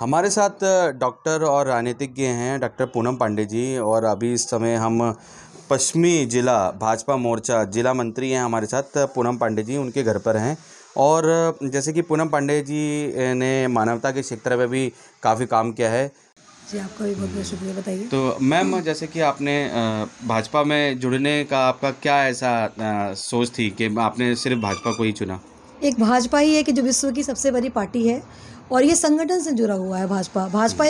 हमारे साथ डॉक्टर और राजनीतिज्ञ हैं डॉक्टर पूनम पांडे जी। और अभी इस समय हम पश्चिमी जिला भाजपा मोर्चा जिला मंत्री हैं हमारे साथ पूनम पांडे जी, उनके घर पर हैं। और जैसे कि पूनम पांडे जी ने मानवता के क्षेत्र में भी काफ़ी काम किया है। जी, आपका भी बहुत बहुत शुक्रिया। बताइए। तो मैम, जैसे कि आपने भाजपा में जुड़ने का आपका क्या ऐसा सोच थी कि आपने सिर्फ भाजपा को ही चुना? एक भाजपा ही है कि जो विश्व की सबसे बड़ी पार्टी है और ये संगठन से जुड़ा हुआ है। भाजपा भाजपा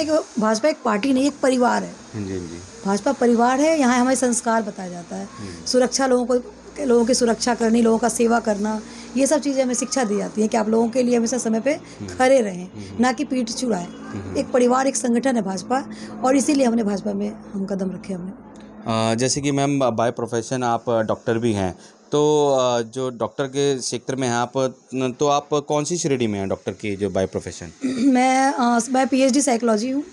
एक पार्टी नहीं, एक परिवार है। हाँ जी, हाँ जी। भाजपा परिवार है। यहाँ हमें संस्कार बताया जाता है, सुरक्षा, लोगों की सुरक्षा करनी, लोगों का सेवा करना, ये सब चीज़ें हमें शिक्षा दी जाती है कि आप लोगों के लिए हमेशा समय पे खड़े रहें, ना कि पीठ चुराएं। एक परिवार, एक संगठन है भाजपा, और इसीलिए हमने भाजपा में हम कदम रखे हमने। जैसे कि मैम, बाय प्रोफेशन आप डॉक्टर भी हैं, तो जो डॉक्टर के क्षेत्र में हैं आप, तो आप कौन सी श्रेणी में हैं डॉक्टर की जो बाय प्रोफेशन? मैं पीएचडी साइकोलॉजी हूँ।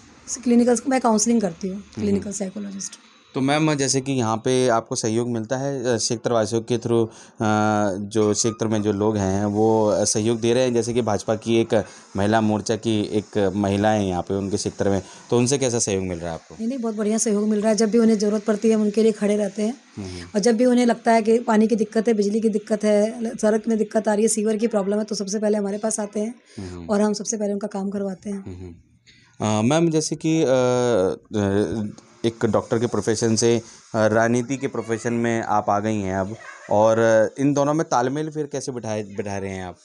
मैं काउंसलिंग करती हूँ, क्लिनिकल साइकोलॉजिस्ट। तो मैम, जैसे कि यहाँ पे आपको सहयोग मिलता है क्षेत्रवासियों के थ्रू, जो क्षेत्र में जो लोग हैं वो सहयोग दे रहे हैं, जैसे कि भाजपा की एक महिला मोर्चा की एक महिलाएं यहाँ पे उनके क्षेत्र में, तो उनसे कैसा सहयोग मिल रहा है आपको? नहीं, बहुत बढ़िया सहयोग मिल रहा है। जब भी उन्हें ज़रूरत पड़ती है हम उनके लिए खड़े रहते हैं। और जब भी उन्हें लगता है कि पानी की दिक्कत है, बिजली की दिक्कत है, सड़क में दिक्कत आ रही है, सीवर की प्रॉब्लम है, तो सबसे पहले हमारे पास आते हैं और हम सबसे पहले उनका काम करवाते हैं। मैम, जैसे कि एक डॉक्टर के प्रोफेशन से राजनीति के प्रोफेशन में आप आ गई हैं अब, और इन दोनों में तालमेल फिर कैसे बिठा रहे हैं आप?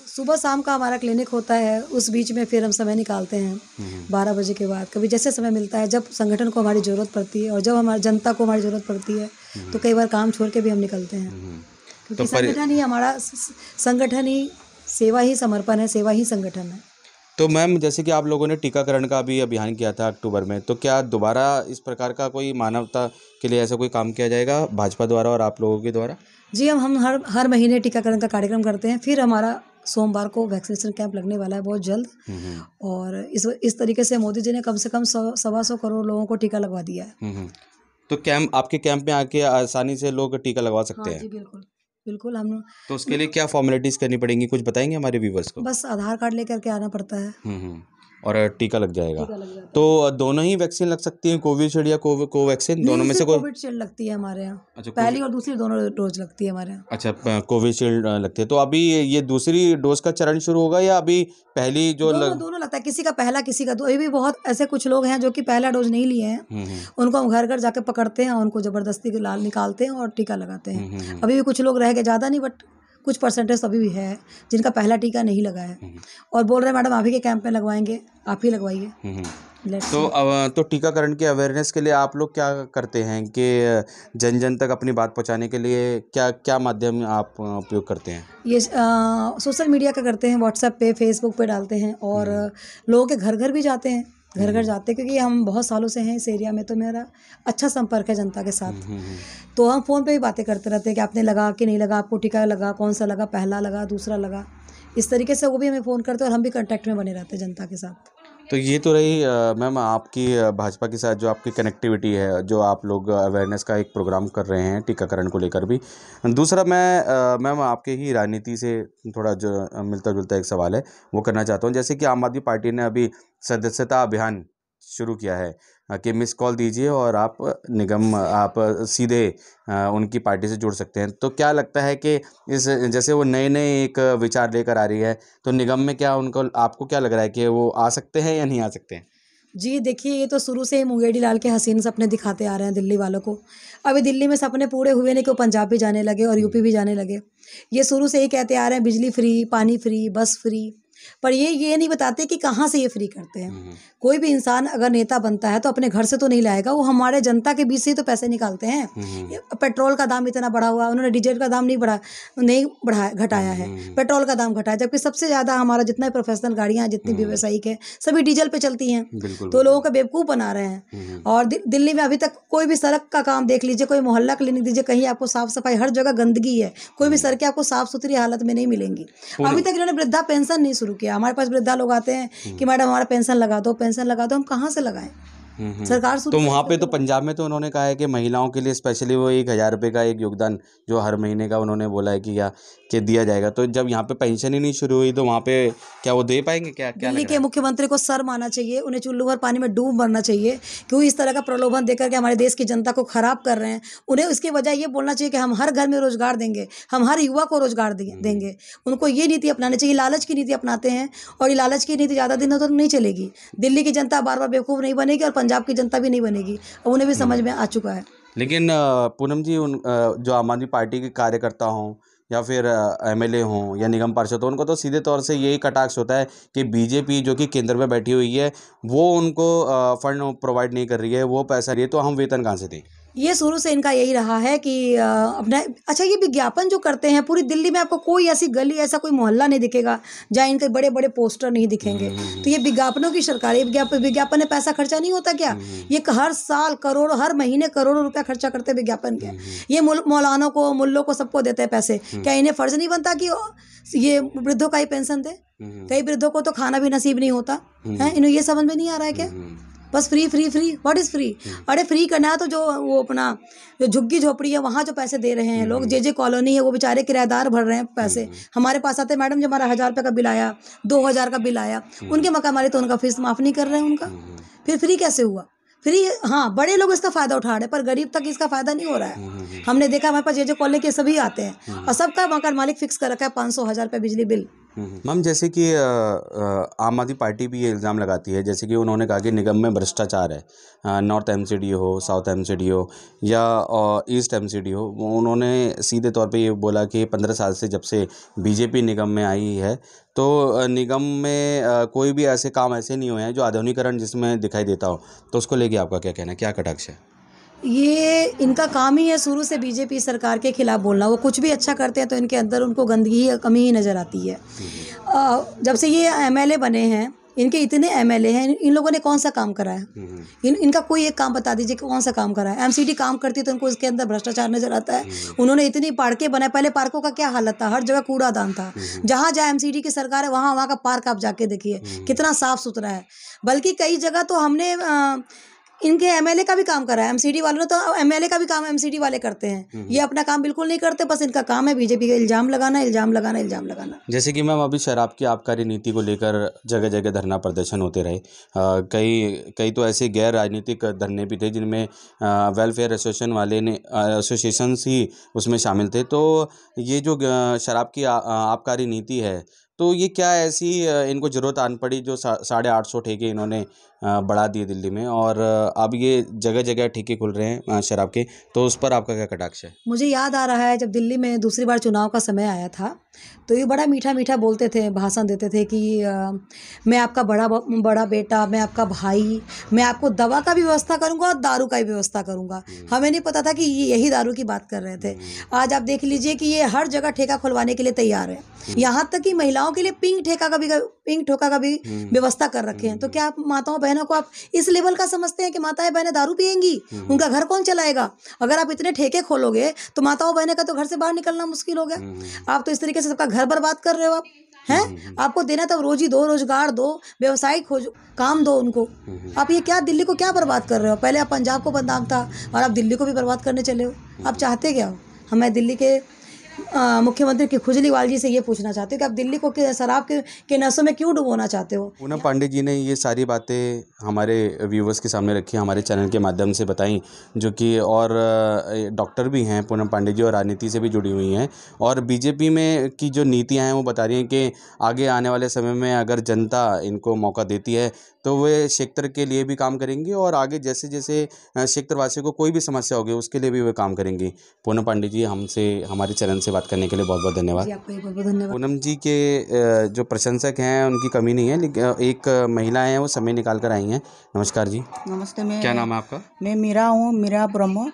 सुबह शाम का हमारा क्लिनिक होता है, उस बीच में फिर हम समय निकालते हैं 12 बजे के बाद। कभी जैसे समय मिलता है, जब संगठन को हमारी ज़रूरत पड़ती है और जब हमारी जनता को हमारी ज़रूरत पड़ती है, तो कई बार काम छोड़ के भी हम निकलते हैं। क्योंकि संगठन ही सेवा ही समर्पण है, सेवा ही संगठन है। तो मैम, जैसे कि आप लोगों ने टीकाकरण का भी अभियान किया था अक्टूबर में, तो क्या दोबारा इस प्रकार का कोई मानवता के लिए ऐसा कोई काम किया जाएगा भाजपा द्वारा और आप लोगों के द्वारा? जी, हम हर महीने टीकाकरण का कार्यक्रम करते हैं। फिर हमारा सोमवार को वैक्सीनेशन कैंप लगने वाला है बहुत जल्द। और इस तरीके से मोदी जी ने कम से कम 100 करोड़ लोगों को टीका लगवा दिया है। तो आपके कैंप में आके आसानी से लोग टीका लगवा सकते हाँ हैं? जी, बिल्कुल बिल्कुल। हम तो उसके लिए क्या फॉर्मेलिटीज़ करनी पड़ेंगी, कुछ बताएंगे हमारे व्यूवर्स को? बस आधार कार्ड लेकर के आना पड़ता है। और टीका लग जाएगा। टीका लग जाता है। तो दोनों ही वैक्सीन लग सकती हैं, कोविशील्ड या कोवैक्सीन, दोनों में से कोई? कोविशील्ड लगती है हमारे यहाँ। अच्छा, पहली और दूसरी दोनों डोज लगती है हमारे यहाँ। अच्छा, कोविशील्ड लगती है। तो अभी ये दूसरी डोज का चरण शुरू होगा या अभी पहली जो दोनों लगता है, किसी का पहला किसी का दो। अभी भी बहुत ऐसे कुछ लोग हैं जो कि पहला डोज नहीं लिए हैं। उनको हम घर घर जाके पकड़ते हैं, उनको जबरदस्ती के लाल निकालते हैं और टीका लगाते हैं। अभी भी कुछ लोग रह गए, ज़्यादा नहीं, बट कुछ परसेंटेज अभी भी है जिनका पहला टीका नहीं लगा है और बोल रहे हैं मैडम आप ही के कैंप में लगवाएंगे, आप ही लगवाइए। तो टीकाकरण के अवेयरनेस के लिए आप लोग क्या करते हैं कि जन जन तक अपनी बात पहुंचाने के लिए क्या क्या माध्यम आप उपयोग करते हैं? ये सोशल मीडिया का करते हैं, व्हाट्सएप पे, फेसबुक पे डालते हैं और लोगों के घर घर भी जाते हैं। घर घर जाते हैं क्योंकि हम बहुत सालों से हैं इस एरिया में, तो मेरा अच्छा संपर्क है जनता के साथ। तो हम फ़ोन पे भी बातें करते रहते हैं कि आपने लगा कि नहीं लगा, आपको टीका लगा, कौन सा लगा, पहला लगा, दूसरा लगा। इस तरीके से वो भी हमें फ़ोन करते हैं और हम भी कांटेक्ट में बने रहते हैं जनता के साथ। तो ये तो रही मैम आपकी भाजपा के साथ जो आपकी कनेक्टिविटी है, जो आप लोग अवेयरनेस का एक प्रोग्राम कर रहे हैं टीकाकरण को लेकर भी। दूसरा, मैं मैम आपके ही राजनीति से थोड़ा जो मिलता जुलता एक सवाल है वो करना चाहता हूँ। जैसे कि आम आदमी पार्टी ने अभी सदस्यता अभियान शुरू किया है कि मिस कॉल दीजिए और आप सीधे उनकी पार्टी से जुड़ सकते हैं। तो क्या लगता है कि इस जैसे वो नए नए एक विचार लेकर आ रही है, तो निगम में क्या उनको, आपको क्या लग रहा है कि वो आ सकते हैं या नहीं आ सकते हैं? जी देखिए, ये तो शुरू से ही मुंगेरी लाल के हसीन सपने दिखाते आ रहे हैं दिल्ली वालों को। अभी दिल्ली में सपने पूरे हुए नहीं कि वो पंजाब भी जाने लगे और यूपी भी जाने लगे। ये शुरू से ही कहते आ रहे हैं बिजली फ्री, पानी फ्री, बस फ्री, पर ये नहीं बताते कि कहाँ से ये फ्री करते हैं। कोई भी इंसान अगर नेता बनता है तो अपने घर से तो नहीं लाएगा, वो हमारे जनता के बीच से ही तो पैसे निकालते हैं। पेट्रोल का दाम इतना बढ़ा हुआ, उन्होंने डीजल का दाम नहीं बढ़ाया, घटाया है। पेट्रोल का दाम घटाया, जबकि सबसे ज़्यादा हमारा जितना प्रोफेशनल गाड़ियाँ हैं, जितनी व्यावसायिक है, सभी डीजल पे चलती हैं। तो लोगों को बेवकूफ़ बना रहे हैं। और दिल्ली में अभी तक कोई भी सड़क का काम देख लीजिए, कोई मोहल्ला क्लिनिक दीजिए, कहीं आपको साफ सफाई, हर जगह गंदगी है। कोई भी सड़कें आपको साफ सुथरी हालत में नहीं मिलेंगी। अभी तक इन्होंने वृद्धा पेंशन नहीं शुरू किया। हमारे पास वृद्धा लोग आते हैं कि मैडम हमारा पेंशन लगा दो, पेंशन लगा दो। हम कहाँ से लगाएं? सरकार तो वहाँ पे तो पंजाब में तो उन्होंने कहा है कि महिलाओं के लिए स्पेशली वो 1,000 रुपये का एक योगदान जो हर महीने का उन्होंने बोला है कि दिया जाएगा। तो जब यहाँ पे पेंशन ही नहीं शुरू हुई तो वहाँ पे क्या वो दे पाएंगे? क्या क्या दिल्ली लग के रहा है? मुख्यमंत्री को सर मानना चाहिए, उन्हें चुल्लू भर पानी में डूब मरना चाहिए। क्यों इस तरह का प्रलोभन देकर के हमारे देश की जनता को खराब कर रहे हैं। उन्हें उसके बजाय ये बोलना चाहिए कि हम हर घर में रोजगार देंगे, हम हर युवा को रोजगार देंगे। उनको ये नीति अपनानी चाहिए। लालच की नीति अपनाते हैं और ये लालच की नीति ज़्यादा दिनों तक नहीं चलेगी। दिल्ली की जनता बार बार बेवकूफ़ नहीं बनेगी और पंजाब की जनता भी नहीं बनेगी। और उन्हें भी समझ में आ चुका है। लेकिन पूनम जी जो आम आदमी पार्टी के कार्यकर्ता हों या फिर एमएलए हों या निगम पार्षद हों, उनको तो सीधे तौर से यही कटाक्ष होता है कि बीजेपी जो कि केंद्र में बैठी हुई है वो उनको फंड प्रोवाइड नहीं कर रही है, वो पैसा रही है, तो हम वेतन कहाँ से दें? ये शुरू से इनका यही रहा है कि अपना अच्छा ये विज्ञापन जो करते हैं पूरी दिल्ली में आपको कोई ऐसी गली ऐसा कोई मोहल्ला नहीं दिखेगा जहाँ इनके बड़े बड़े पोस्टर नहीं दिखेंगे। तो ये विज्ञापनों की सरकार है। विज्ञापन में पैसा खर्चा नहीं होता क्या? ये हर साल करोड़ों, हर महीने करोड़ों रुपया खर्चा करते हैं विज्ञापन के। ये मौलानों को, मुल्लों को, सबको देते हैं पैसे। क्या इन्हें फर्ज नहीं बनता कि ये वृद्धों का ही पेंशन दे? कई वृद्धों को तो खाना भी नसीब नहीं होता है। इन्हें ये समझ में नहीं आ रहा है क्या? बस free free free. What is free? अरे फ्री करना है तो जो वो अपना जो झुग्गी झोपड़ी है वहाँ जो पैसे दे रहे हैं लोग, जे कॉलोनी है, वो बेचारे किराएदार भर रहे हैं पैसे। हमारे पास आते मैडम जब हमारा 1,000 रुपये का बिल आया, 2,000 का बिल आया, उनके मकान मालिक तो उनका फीस माफ़ नहीं कर रहे हैं उनका। फिर फ्री कैसे हुआ? फ्री हाँ बड़े लोग इसका फ़ायदा उठा रहे हैं पर गरीब तक इसका फ़ायदा नहीं हो रहा है। हमने देखा हमारे पास जे कॉलोनी के सभी आते हैं और सबका मकान मालिक फिक्स कर रखा है 500-1,000 रुपये बिजली बिल। मैम जैसे कि आम आदमी पार्टी भी ये इल्ज़ाम लगाती है, जैसे कि उन्होंने कहा कि निगम में भ्रष्टाचार है। नॉर्थ एमसीडी हो, साउथ एमसीडी हो या ईस्ट एमसीडी हो, उन्होंने सीधे तौर पे ये बोला कि 15 साल से जब से बीजेपी निगम में आई है तो निगम में कोई भी ऐसे काम ऐसे नहीं हुए हैं जो आधुनिकीकरण जिसमें दिखाई देता हो। तो उसको लेके आपका क्या कहना है, क्या कटाक्ष है? ये इनका काम ही है शुरू से बीजेपी सरकार के खिलाफ बोलना। वो कुछ भी अच्छा करते हैं तो इनके अंदर उनको गंदगी कमी ही नज़र आती है। जब से ये एमएलए बने हैं, इनके इतने एमएलए हैं, इन लोगों ने कौन सा काम करा है? इनका कोई एक काम बता दीजिए कि कौन सा काम करा है। एमसीडी काम करती तो इनको इसके अंदर भ्रष्टाचार नजर आता है। उन्होंने इतनी पार्कें बनाए। पहले पार्कों का क्या हालत था? हर जगह कूड़ादान था। जहाँ जहाँ एमसीडी की सरकार है वहाँ का पार्क आप जाके देखिए कितना साफ सुथरा है। बल्कि कई जगह तो हमने इनके एमएलए का भी काम करा है। एमसीडी वालों ने तो एमएलए का भी काम एमसीडी वाले करते हैं। ये अपना काम बिल्कुल नहीं करते। बस इनका काम है बीजेपी का इल्ज़ाम लगाना, इल्ज़ाम लगाना, इल्ज़ाम लगाना। जैसे कि मैम अभी शराब की आबकारी नीति को लेकर जगह जगह धरना प्रदर्शन होते रहे। कई तो ऐसे गैर राजनीतिक धरने भी थे जिनमें वेलफेयर एसोसिएशन वाले ने एसोसिएशंस ही उसमें शामिल थे। तो ये जो शराब की आबकारी नीति है तो ये क्या ऐसी इनको ज़रूरत आन पड़ी जो 850 ठेके इन्होंने बढ़ा दिए दिल्ली में और अब ये जगह जगह ठेके खुल रहे हैं शराब के, तो उस पर आपका क्या कटाक्ष है? मुझे याद आ रहा है जब दिल्ली में दूसरी बार चुनाव का समय आया था तो ये बड़ा मीठा मीठा बोलते थे, भाषण देते थे कि मैं आपका बड़ा बेटा, मैं आपका भाई, मैं आपको दवा का भी व्यवस्था करूंगा और दारू का भी व्यवस्था करूंगा। हमें नहीं पता था कि ये यही दारू की बात कर रहे थे। आज आप देख लीजिए कि ये हर जगह ठेका खुलवाने के लिए तैयार है। यहाँ तक कि महिलाओं के लिए पिंक ठोका का भी व्यवस्था कर रखे हैं। तो क्या आप माताओं बहनों को आप इस लेवल का समझते हैं कि माताएं बहनें दारू पिएंगी? उनका घर कौन चलाएगा? अगर आप इतने ठेके खोलोगे तो माताओं बहनें का तो घर से बाहर निकलना मुश्किल हो गया। आप तो इस तरीके से सबका घर बर्बाद कर रहे हो। आप हैं, आपको देना तो रोजी दो, रोजगार दो, व्यवसाय खोजो, काम दो उनको। आप ये क्या दिल्ली को क्या बर्बाद कर रहे हो? पहले आप पंजाब को बदनाम था और आप दिल्ली को भी बर्बाद करने चले हो। आप चाहते क्या हो? हमें दिल्ली के मुख्यमंत्री की खुजलीवाल जी से ये पूछना चाहते हो कि आप दिल्ली को शराब के नशों में क्यों डुबोना चाहते हो? पूनम पांडे जी ने ये सारी बातें हमारे व्यूवर्स के सामने रखी, हमारे चैनल के माध्यम से बताई, जो कि और डॉक्टर भी हैं पूनम पांडे जी और राजनीति से भी जुड़ी हुई हैं और बीजेपी में की जो नीतियां हैं वो बता रही हैं कि आगे आने वाले समय में अगर जनता इनको मौका देती है तो वे क्षेत्र के लिए भी काम करेंगी और आगे जैसे जैसे क्षेत्रवासियों को कोई भी समस्या होगी उसके लिए भी वे काम करेंगी। पूनम पांडे जी, हमसे हमारे चैनल से बात करने के लिए बहुत बहुत धन्यवाद। जी, आपका बहुत बहुत धन्यवाद। पूनम जी के जो प्रशंसक हैं उनकी कमी नहीं है, लेकिन एक महिला हैं वो समय निकाल कर आई हैं। नमस्कार जी। नमस्ते। मैं क्या नाम है आपका? मैं मीरा हूँ, मीरा ब्रह्म।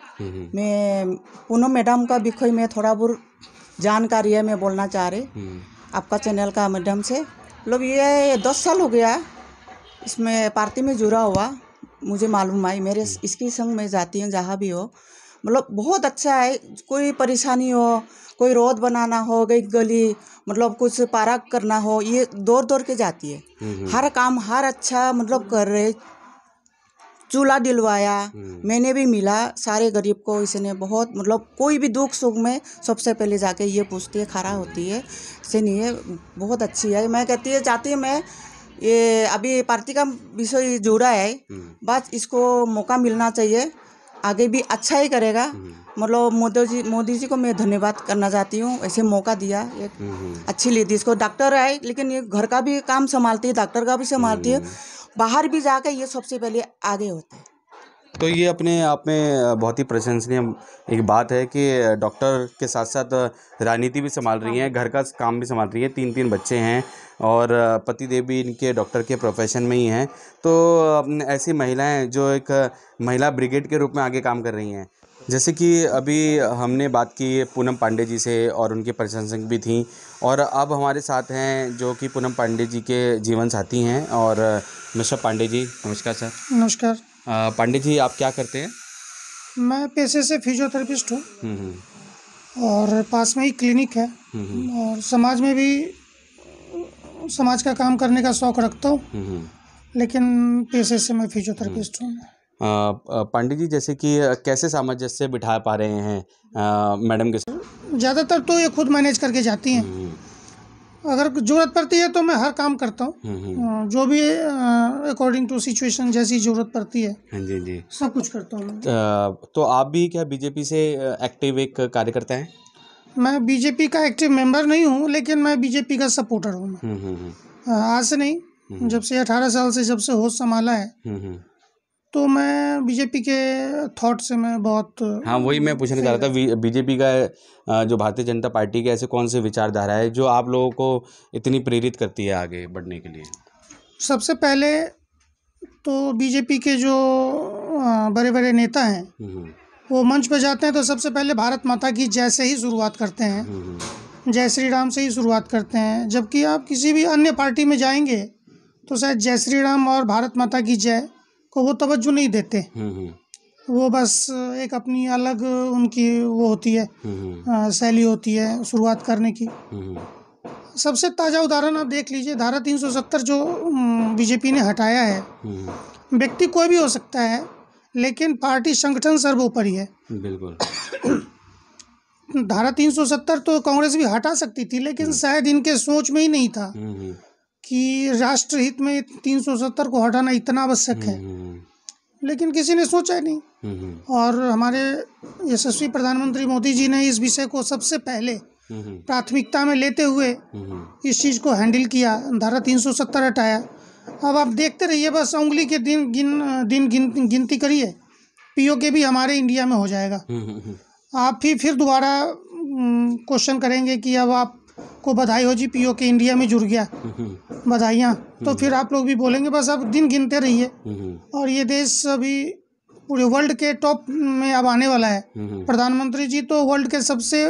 मैं पूनम मैडम का विषय में थोड़ा बहुत जानकारी है, मैं बोलना चाह रही आपका चैनल का माध्यम से। मतलब ये 10 साल हो गया इसमें पार्टी में जुड़ा हुआ, मुझे मालूम है। मेरे इसकी संग में जाती हूँ जहाँ भी हो। मतलब बहुत अच्छा है। कोई परेशानी हो, कोई रोड बनाना हो, गई गली, मतलब कुछ पार्क करना हो, ये दौड़ दौड़ के जाती है। हर काम हर अच्छा मतलब कर रहे। चूल्हा दिलवाया, मैंने भी मिला सारे गरीब को। इसने बहुत मतलब कोई भी दुख सुख में सबसे पहले जाके ये पूछती है, खड़ा होती है। से नहीं है, बहुत अच्छी है। मैं कहती है चाहती है मैं ये अभी पार्टी का विषय जुड़ा है, बस इसको मौका मिलना चाहिए, आगे भी अच्छा ही करेगा। मतलब मोदी जी को मैं धन्यवाद करना चाहती हूँ, ऐसे मौका दिया। एक अच्छी लेडी, इसको डॉक्टर है लेकिन ये घर का भी काम संभालती है, डॉक्टर का भी संभालती है, बाहर भी जाकर ये सबसे पहले आगे होते हैं। तो ये अपने आप में बहुत ही प्रशंसनीय एक बात है कि डॉक्टर के साथ साथ राजनीति भी संभाल रही हैं, घर का काम भी संभाल रही है। 3 बच्चे हैं और पतिदेव भी इनके डॉक्टर के प्रोफेशन में ही हैं। तो ऐसी महिलाएं जो एक महिला ब्रिगेड के रूप में आगे काम कर रही हैं, जैसे कि अभी हमने बात की पूनम पांडे जी से और उनकी प्रशंसक भी थी, और अब हमारे साथ हैं जो कि पूनम पांडे जी के जीवन साथी हैं। और मिस्टर पांडे जी, नमस्कार सर। नमस्कार। पांडे जी, आप क्या करते हैं? मैं पेशे से फिजियोथेरेपिस्ट हूँ हम्म। और पास में ही क्लिनिक है, और समाज में भी समाज का काम करने का शौक़ रखता हूँ, लेकिन पेशे से मैं फिजियोथेरेपिस्ट हूँ। पांडे जी, जैसे कि कैसे सामंजस्य बिठा पा रहे हैं मैडम के साथ? ज़्यादातर तो ये खुद मैनेज करके जाती हैं। अगर ज़रूरत पड़ती है तो मैं हर काम करता हूँ, जो भी अकॉर्डिंग टू सिचुएशन जैसी ज़रूरत पड़ती है। हाँ जी जी, सब कुछ करता हूँ मैं। तो आप भी क्या बीजेपी से एक्टिव एक कार्यकर्ता हैं? मैं बीजेपी का एक्टिव मेंबर नहीं हूँ, लेकिन मैं बीजेपी का सपोर्टर हूँ मैं। आज से नहीं, जब से 18 साल से जब से होश संभाला है, तो मैं बीजेपी के थॉट से मैं बहुत। हाँ, वही मैं पूछना चाह रहा था, बीजेपी का जो भारतीय जनता पार्टी के ऐसे कौन से विचारधारा है जो आप लोगों को इतनी प्रेरित करती है आगे बढ़ने के लिए? सबसे पहले तो बीजेपी के जो बड़े बड़े नेता हैं, वो मंच पर जाते हैं तो सबसे पहले भारत माता की जय से ही शुरुआत करते हैं, जय श्री राम से ही शुरुआत करते हैं। जबकि आप किसी भी अन्य पार्टी में जाएंगे तो शायद जय श्री राम और भारत माता की जय को वो तवज्जो नहीं देते। वो बस एक अपनी अलग उनकी वो होती है, शैली होती है शुरुआत करने की। सबसे ताज़ा उदाहरण आप देख लीजिए, धारा 370 जो बीजेपी ने हटाया है। व्यक्ति कोई भी हो सकता है, लेकिन पार्टी संगठन सर्वोपरि है। बिल्कुल। धारा 370 तो कांग्रेस भी हटा सकती थी, लेकिन शायद इनके सोच में ही नहीं था कि राष्ट्रहित में 370 को हटाना इतना आवश्यक है, लेकिन किसी ने सोचा ही नहीं। और हमारे यशस्वी प्रधानमंत्री मोदी जी ने इस विषय को सबसे पहले प्राथमिकता में लेते हुए इस चीज़ को हैंडल किया, धारा 370 हटाया। अब आप देखते रहिए, बस उंगली के गिनती करिए, पीओके भी हमारे इंडिया में हो जाएगा। आप ही फिर दोबारा क्वेश्चन करेंगे कि अब आपको बधाई हो जी, पीओके इंडिया में जुड़ गया, बधाइयाँ। तो फिर आप लोग भी बोलेंगे, बस अब दिन गिनते रहिए। और ये देश अभी पूरे वर्ल्ड के टॉप में अब आने वाला है। प्रधानमंत्री जी तो वर्ल्ड के सबसे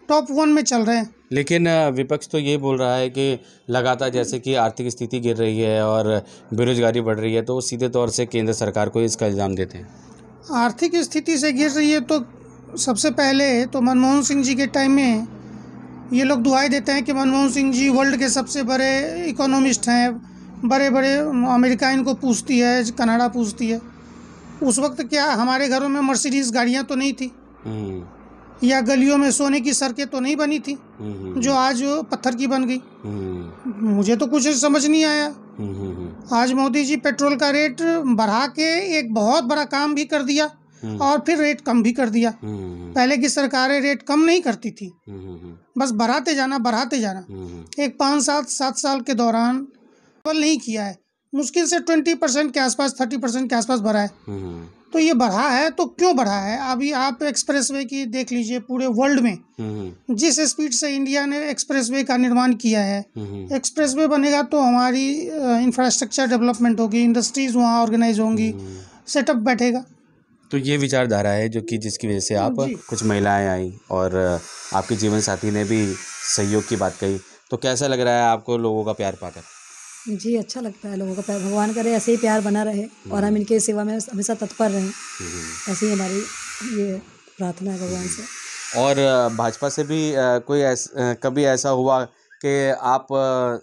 टॉप 1 में चल रहे हैं। लेकिन विपक्ष तो ये बोल रहा है कि लगातार जैसे कि आर्थिक स्थिति गिर रही है और बेरोजगारी बढ़ रही है, तो वो सीधे तौर से केंद्र सरकार को इसका इल्ज़ाम देते हैं। आर्थिक स्थिति से गिर रही है तो सबसे पहले तो मनमोहन सिंह जी के टाइम में ये लोग दुहाई देते हैं कि मनमोहन सिंह जी वर्ल्ड के सबसे बड़े इकोनॉमिस्ट हैं, बड़े बड़े अमेरिका इनको पूछती है, कनाडा पूछती है। उस वक्त क्या हमारे घरों में मर्सिडीज़ गाड़ियाँ तो नहीं थी, या गलियों में सोने की सड़कें तो नहीं बनी थी जो आज पत्थर की बन गई। मुझे तो कुछ समझ नहीं आया। आज मोदी जी पेट्रोल का रेट बढ़ा के एक बहुत बड़ा काम भी कर दिया और फिर रेट कम भी कर दिया। पहले की सरकारें रेट कम नहीं करती थी, बस बढ़ाते जाना। एक 5-7 साल के दौरान डबल नहीं किया है, मुश्किल से 20% के आसपास, 30% के आसपास बढ़ा है। तो ये बढ़ा है तो क्यों बढ़ा है? अभी आप एक्सप्रेसवे की देख लीजिए, पूरे वर्ल्ड में जिस स्पीड से इंडिया ने एक्सप्रेसवे का निर्माण किया है, एक्सप्रेसवे बनेगा तो हमारी इंफ्रास्ट्रक्चर डेवलपमेंट होगी, इंडस्ट्रीज वहाँ ऑर्गेनाइज होंगी, सेटअप बैठेगा। तो ये विचारधारा है जो कि जिसकी वजह से आप कुछ महिलाएं आई और आपके जीवन साथी ने भी सहयोग की बात कही। तो कैसा लग रहा है आपको लोगों का प्यार पाकर? जी, अच्छा लगता है लोगों का प्यार। भगवान करे ऐसे ही प्यार बना रहे और हम इनके सेवा में हमेशा तत्पर रहें, ऐसी ही हमारी ये प्रार्थना है भगवान से। और भाजपा से भी कभी ऐसा हुआ कि आप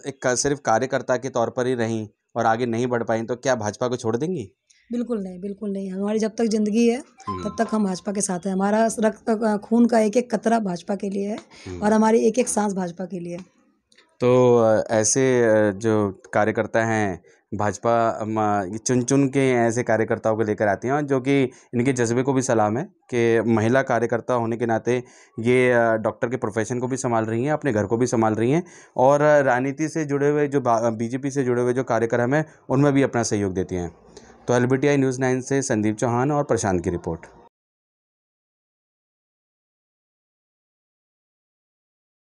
एक सिर्फ कार्यकर्ता के तौर पर ही रहीं और आगे नहीं बढ़ पाई, तो क्या भाजपा को छोड़ देंगी? बिल्कुल नहीं, बिल्कुल नहीं। हमारी जब तक ज़िंदगी है तब तक हम भाजपा के साथ हैं। हमारा रक्त खून का एक-एक कतरा भाजपा के लिए है और हमारी एक-एक सांस भाजपा के लिए है। तो ऐसे जो कार्यकर्ता हैं भाजपा ये चुन-चुन के ऐसे कार्यकर्ताओं को लेकर आती हैं और जो कि इनके जज़्बे को भी सलाम है कि महिला कार्यकर्ता होने के नाते ये डॉक्टर के प्रोफ़ेशन को भी सँभाल रही हैं, अपने घर को भी सँभाल रही हैं और राजनीति से जुड़े हुए जो बीजेपी से जुड़े हुए जो कार्यक्रम हैं, उनमें भी अपना सहयोग देती हैं। तो एलबीटीआई न्यूज़ 9 से संदीप चौहान और प्रशांत की रिपोर्ट।